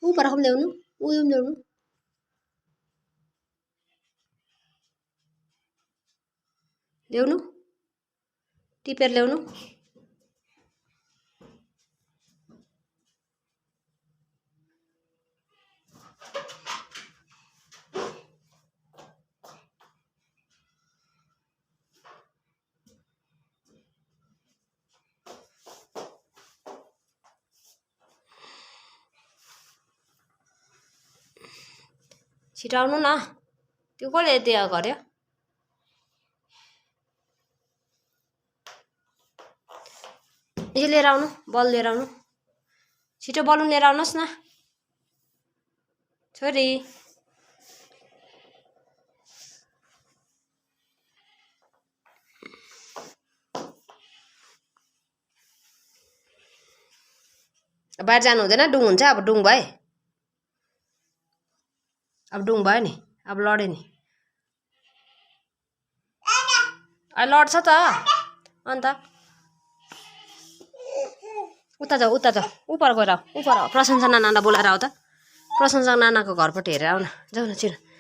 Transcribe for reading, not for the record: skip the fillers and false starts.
ऊ पर ल्याउनु ऊ ल्याउनु ल्याउनु टिपेर ल्याउनु छिटाउनु न त्यो कसले त्यहाँ गर्यो यो लिएर आउनु बल लिएर आउनु छिटो बलुन लिएर आउनुहोस् न छोरी बाहिर जानु हुँदैन डुङ हुन्छ अब डुङ भयो अब डुङ भयो नि अब लड्यो नि लड्छ त अन्त उता जाऊ उपर गएर प्रशंसा नानालाई बोलाएर आऊ त प्रशंसा नानाको घरपट्टि हेरेर आऊ न जाऊ न छिटो